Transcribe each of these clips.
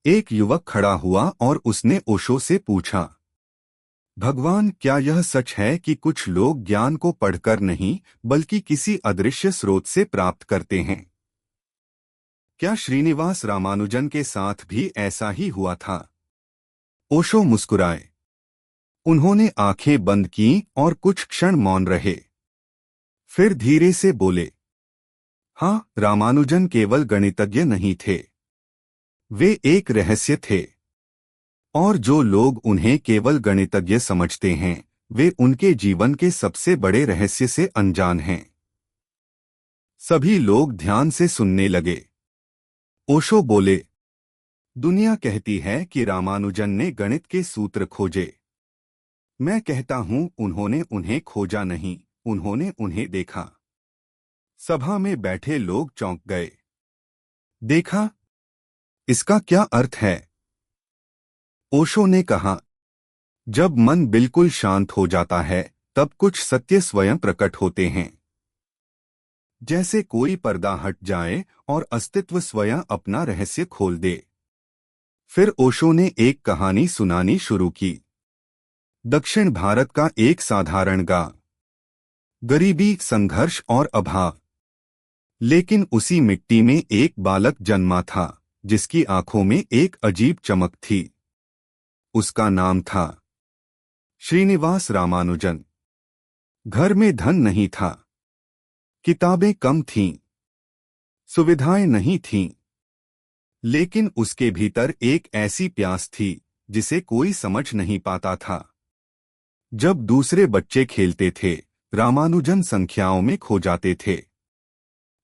एक युवक खड़ा हुआ और उसने ओशो से पूछा, भगवान, क्या यह सच है कि कुछ लोग ज्ञान को पढ़कर नहीं बल्कि किसी अदृश्य स्रोत से प्राप्त करते हैं? क्या श्रीनिवास रामानुजन के साथ भी ऐसा ही हुआ था? ओशो मुस्कुराए। उन्होंने आंखें बंद की और कुछ क्षण मौन रहे। फिर धीरे से बोले, हाँ, रामानुजन केवल गणितज्ञ नहीं थे। वे एक रहस्य थे। और जो लोग उन्हें केवल गणितज्ञ समझते हैं, वे उनके जीवन के सबसे बड़े रहस्य से अनजान हैं। सभी लोग ध्यान से सुनने लगे। ओशो बोले, दुनिया कहती है कि रामानुजन ने गणित के सूत्र खोजे। मैं कहता हूं, उन्होंने उन्हें खोजा नहीं, उन्होंने उन्हें देखा। सभा में बैठे लोग चौंक गए। देखा? इसका क्या अर्थ है? ओशो ने कहा, जब मन बिल्कुल शांत हो जाता है, तब कुछ सत्य स्वयं प्रकट होते हैं। जैसे कोई पर्दा हट जाए और अस्तित्व स्वयं अपना रहस्य खोल दे। फिर ओशो ने एक कहानी सुनानी शुरू की। दक्षिण भारत का एक साधारण गांव। गरीबी, संघर्ष और अभाव। लेकिन उसी मिट्टी में एक बालक जन्मा था, जिसकी आंखों में एक अजीब चमक थी। उसका नाम था श्रीनिवास रामानुजन। घर में धन नहीं था, किताबें कम थीं, सुविधाएं नहीं थीं, लेकिन उसके भीतर एक ऐसी प्यास थी जिसे कोई समझ नहीं पाता था। जब दूसरे बच्चे खेलते थे, रामानुजन संख्याओं में खो जाते थे।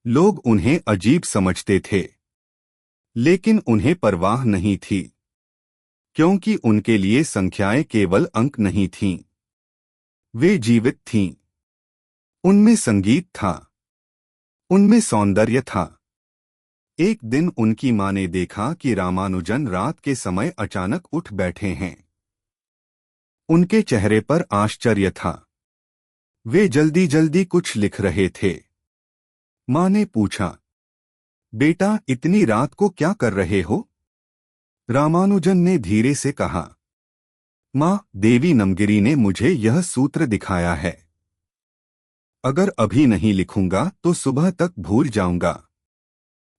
लोग उन्हें अजीब समझते थे, लेकिन उन्हें परवाह नहीं थी, क्योंकि उनके लिए संख्याएं केवल अंक नहीं थीं, वे जीवित थीं। उनमें संगीत था, उनमें सौंदर्य था। एक दिन उनकी मां ने देखा कि रामानुजन रात के समय अचानक उठ बैठे हैं। उनके चेहरे पर आश्चर्य था। वे जल्दी जल्दी कुछ लिख रहे थे। मां ने पूछा, बेटा, इतनी रात को क्या कर रहे हो? रामानुजन ने धीरे से कहा, मां, देवी नमगिरी ने मुझे यह सूत्र दिखाया है। अगर अभी नहीं लिखूंगा तो सुबह तक भूल जाऊंगा।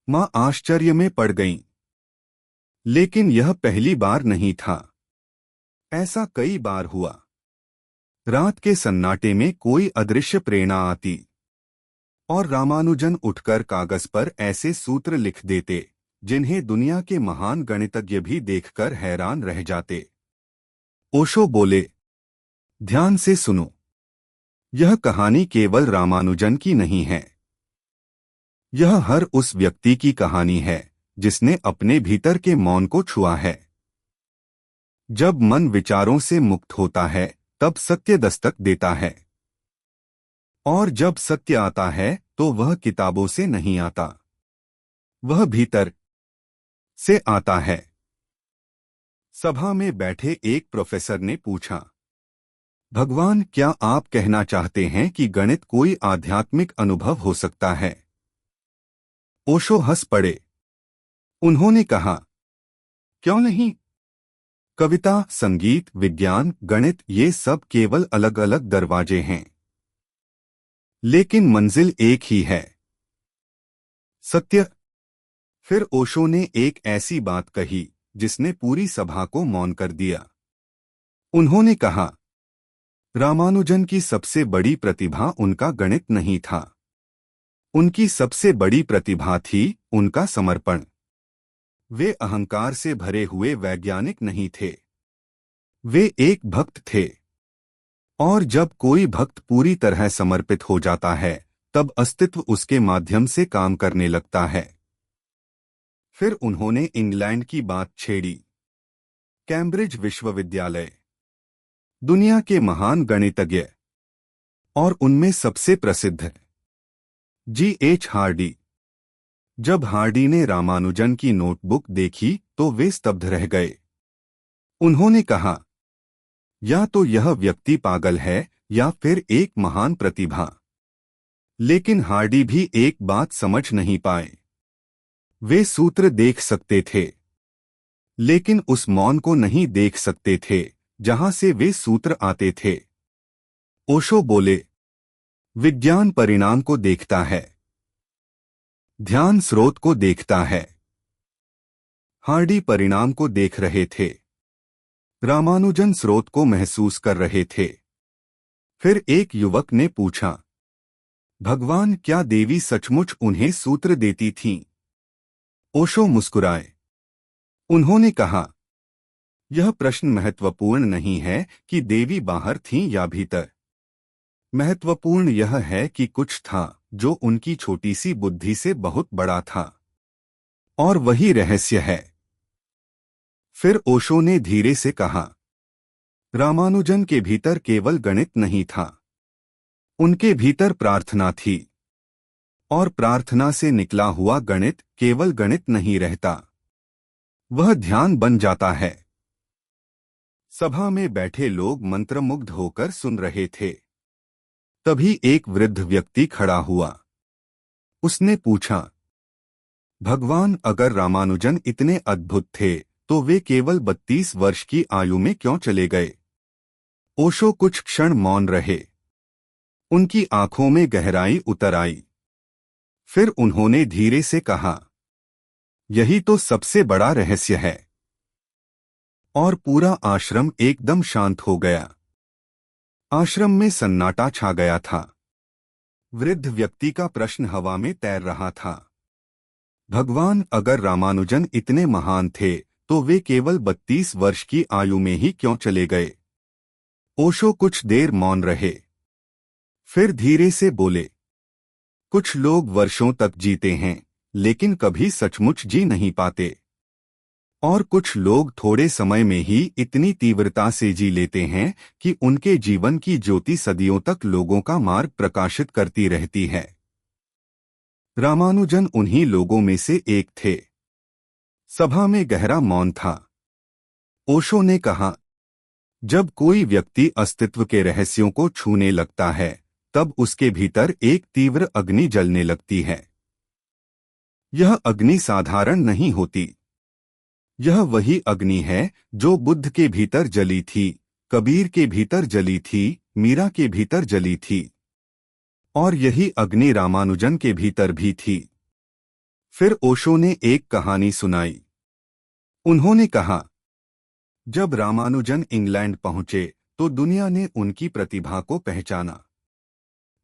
मां आश्चर्य में पड़ गईं। लेकिन यह पहली बार नहीं था। ऐसा कई बार हुआ। रात के सन्नाटे में कोई अदृश्य प्रेरणा आती और रामानुजन उठकर कागज पर ऐसे सूत्र लिख देते जिन्हें दुनिया के महान गणितज्ञ भी देखकर हैरान रह जाते। ओशो बोले, ध्यान से सुनो। यह कहानी केवल रामानुजन की नहीं है। यह हर उस व्यक्ति की कहानी है जिसने अपने भीतर के मौन को छुआ है। जब मन विचारों से मुक्त होता है, तब सत्य दस्तक देता है। और जब सत्य आता है तो वह किताबों से नहीं आता, वह भीतर से आता है। सभा में बैठे एक प्रोफेसर ने पूछा, भगवान, क्या आप कहना चाहते हैं कि गणित कोई आध्यात्मिक अनुभव हो सकता है? ओशो हंस पड़े। उन्होंने कहा, क्यों नहीं? कविता, संगीत, विज्ञान, गणित, ये सब केवल अलग अलग दरवाजे हैं, लेकिन मंजिल एक ही है, सत्य। फिर ओशो ने एक ऐसी बात कही जिसने पूरी सभा को मौन कर दिया। उन्होंने कहा, रामानुजन की सबसे बड़ी प्रतिभा उनका गणित नहीं था। उनकी सबसे बड़ी प्रतिभा थी उनका समर्पण। वे अहंकार से भरे हुए वैज्ञानिक नहीं थे, वे एक भक्त थे। और जब कोई भक्त पूरी तरह समर्पित हो जाता है, तब अस्तित्व उसके माध्यम से काम करने लगता है। फिर उन्होंने इंग्लैंड की बात छेड़ी। कैम्ब्रिज विश्वविद्यालय, दुनिया के महान गणितज्ञ, और उनमें सबसे प्रसिद्ध G.H. हार्डी। जब हार्डी ने रामानुजन की नोटबुक देखी तो वे स्तब्ध रह गए। उन्होंने कहा, या तो यह व्यक्ति पागल है या फिर एक महान प्रतिभा। लेकिन हार्डी भी एक बात समझ नहीं पाए। वे सूत्र देख सकते थे, लेकिन उस मौन को नहीं देख सकते थे जहां से वे सूत्र आते थे। ओशो बोले, विज्ञान परिणाम को देखता है, ध्यान स्रोत को देखता है। हार्डी परिणाम को देख रहे थे, रामानुजन स्रोत को महसूस कर रहे थे। फिर एक युवक ने पूछा, भगवान, क्या देवी सचमुच उन्हें सूत्र देती थीं? ओशो मुस्कुराए। उन्होंने कहा, यह प्रश्न महत्वपूर्ण नहीं है कि देवी बाहर थीं या भीतर। महत्वपूर्ण यह है कि कुछ था जो उनकी छोटी सी बुद्धि से बहुत बड़ा था, और वही रहस्य है। फिर ओशो ने धीरे से कहा, रामानुजन के भीतर केवल गणित नहीं था, उनके भीतर प्रार्थना थी, और प्रार्थना से निकला हुआ गणित केवल गणित नहीं रहता, वह ध्यान बन जाता है। सभा में बैठे लोग मंत्रमुग्ध होकर सुन रहे थे। तभी एक वृद्ध व्यक्ति खड़ा हुआ। उसने पूछा, भगवान, अगर रामानुजन इतने अद्भुत थे तो वे केवल 32 वर्ष की आयु में क्यों चले गए? ओशो कुछ क्षण मौन रहे। उनकी आंखों में गहराई उतर आई। फिर उन्होंने धीरे से कहा, यही तो सबसे बड़ा रहस्य है। और पूरा आश्रम एकदम शांत हो गया। आश्रम में सन्नाटा छा गया था। वृद्ध व्यक्ति का प्रश्न हवा में तैर रहा था। भगवान, अगर रामानुजन इतने महान थे तो वे केवल 32 वर्ष की आयु में ही क्यों चले गए? ओशो कुछ देर मौन रहे। फिर धीरे से बोले, कुछ लोग वर्षों तक जीते हैं लेकिन कभी सचमुच जी नहीं पाते, और कुछ लोग थोड़े समय में ही इतनी तीव्रता से जी लेते हैं कि उनके जीवन की ज्योति सदियों तक लोगों का मार्ग प्रकाशित करती रहती है। रामानुजन उन्हीं लोगों में से एक थे। सभा में गहरा मौन था। ओशो ने कहा, जब कोई व्यक्ति अस्तित्व के रहस्यों को छूने लगता है तब उसके भीतर एक तीव्र अग्नि जलने लगती है। यह अग्नि साधारण नहीं होती। यह वही अग्नि है जो बुद्ध के भीतर जली थी, कबीर के भीतर जली थी, मीरा के भीतर जली थी, और यही अग्नि रामानुजन के भीतर भी थी। फिर ओशो ने एक कहानी सुनाई। उन्होंने कहा, जब रामानुजन इंग्लैंड पहुंचे तो दुनिया ने उनकी प्रतिभा को पहचाना,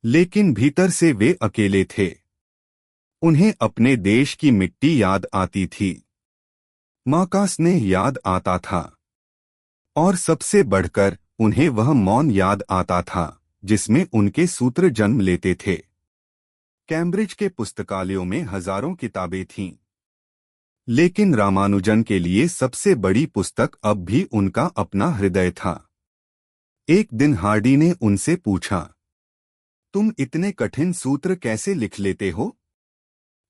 लेकिन भीतर से वे अकेले थे। उन्हें अपने देश की मिट्टी याद आती थी, माँ का स्नेह याद आता था, और सबसे बढ़कर उन्हें वह मौन याद आता था जिसमें उनके सूत्र जन्म लेते थे। कैम्ब्रिज के पुस्तकालयों में हजारों किताबें थीं, लेकिन रामानुजन के लिए सबसे बड़ी पुस्तक अब भी उनका अपना हृदय था। एक दिन हार्डी ने उनसे पूछा, तुम इतने कठिन सूत्र कैसे लिख लेते हो?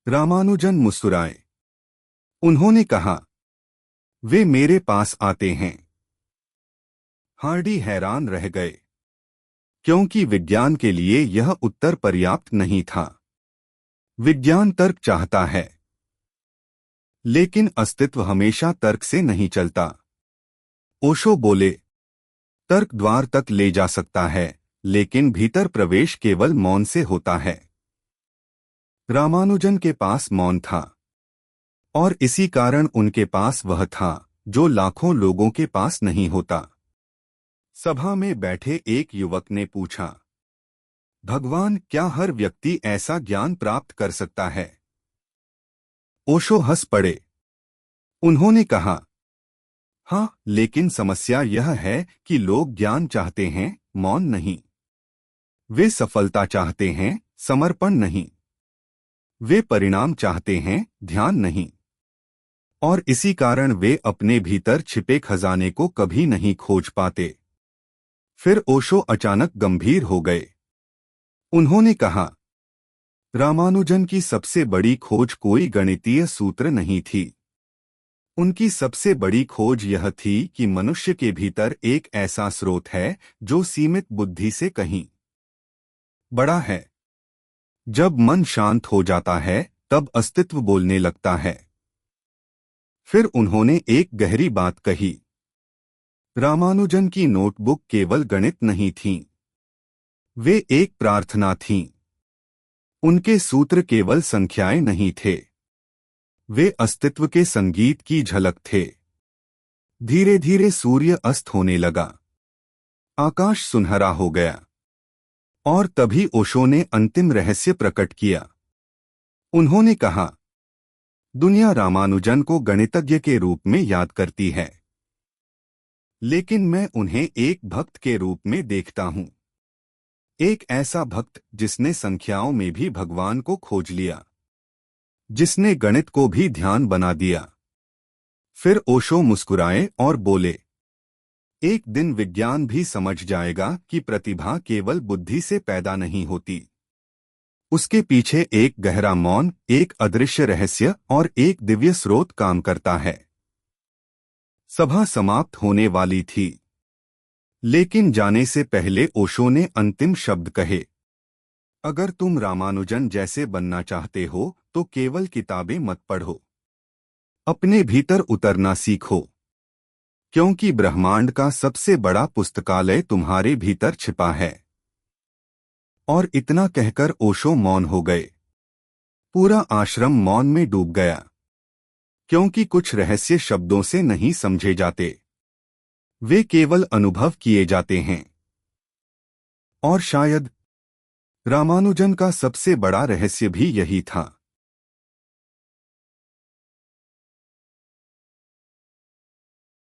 रामानुजन मुस्कुराए। उन्होंने कहा, वे मेरे पास आते हैं। हार्डी हैरान रह गए, क्योंकि विज्ञान के लिए यह उत्तर पर्याप्त नहीं था। विज्ञान तर्क चाहता है, लेकिन अस्तित्व हमेशा तर्क से नहीं चलता। ओशो बोले, तर्क द्वार तक ले जा सकता है, लेकिन भीतर प्रवेश केवल मौन से होता है। रामानुजन के पास मौन था, और इसी कारण उनके पास वह था जो लाखों लोगों के पास नहीं होता। सभा में बैठे एक युवक ने पूछा, भगवान, क्या हर व्यक्ति ऐसा ज्ञान प्राप्त कर सकता है? ओशो हंस पड़े। उन्होंने कहा, हाँ, लेकिन समस्या यह है कि लोग ज्ञान चाहते हैं, मौन नहीं। वे सफलता चाहते हैं, समर्पण नहीं। वे परिणाम चाहते हैं, ध्यान नहीं। और इसी कारण वे अपने भीतर छिपे खजाने को कभी नहीं खोज पाते। फिर ओशो अचानक गंभीर हो गए। उन्होंने कहा, रामानुजन की सबसे बड़ी खोज कोई गणितीय सूत्र नहीं थी। उनकी सबसे बड़ी खोज यह थी कि मनुष्य के भीतर एक ऐसा स्रोत है जो सीमित बुद्धि से कहीं बड़ा है। जब मन शांत हो जाता है तब अस्तित्व बोलने लगता है। फिर उन्होंने एक गहरी बात कही। रामानुजन की नोटबुक केवल गणित नहीं थी, वे एक प्रार्थना थीं। उनके सूत्र केवल संख्याएं नहीं थे, वे अस्तित्व के संगीत की झलक थे। धीरे धीरे सूर्य अस्त होने लगा, आकाश सुनहरा हो गया, और तभी ओशो ने अंतिम रहस्य प्रकट किया। उन्होंने कहा, दुनिया रामानुजन को गणितज्ञ के रूप में याद करती है, लेकिन मैं उन्हें एक भक्त के रूप में देखता हूं। एक ऐसा भक्त जिसने संख्याओं में भी भगवान को खोज लिया, जिसने गणित को भी ध्यान बना दिया। फिर ओशो मुस्कुराए और बोले, एक दिन विज्ञान भी समझ जाएगा कि प्रतिभा केवल बुद्धि से पैदा नहीं होती। उसके पीछे एक गहरा मौन, एक अदृश्य रहस्य और एक दिव्य स्रोत काम करता है। सभा समाप्त होने वाली थी, लेकिन जाने से पहले ओशो ने अंतिम शब्द कहे, अगर तुम रामानुजन जैसे बनना चाहते हो तो केवल किताबें मत पढ़ो, अपने भीतर उतरना सीखो, क्योंकि ब्रह्मांड का सबसे बड़ा पुस्तकालय तुम्हारे भीतर छिपा है। और इतना कहकर ओशो मौन हो गए। पूरा आश्रम मौन में डूब गया, क्योंकि कुछ रहस्य शब्दों से नहीं समझे जाते, वे केवल अनुभव किए जाते हैं। और शायद रामानुजन का सबसे बड़ा रहस्य भी यही था।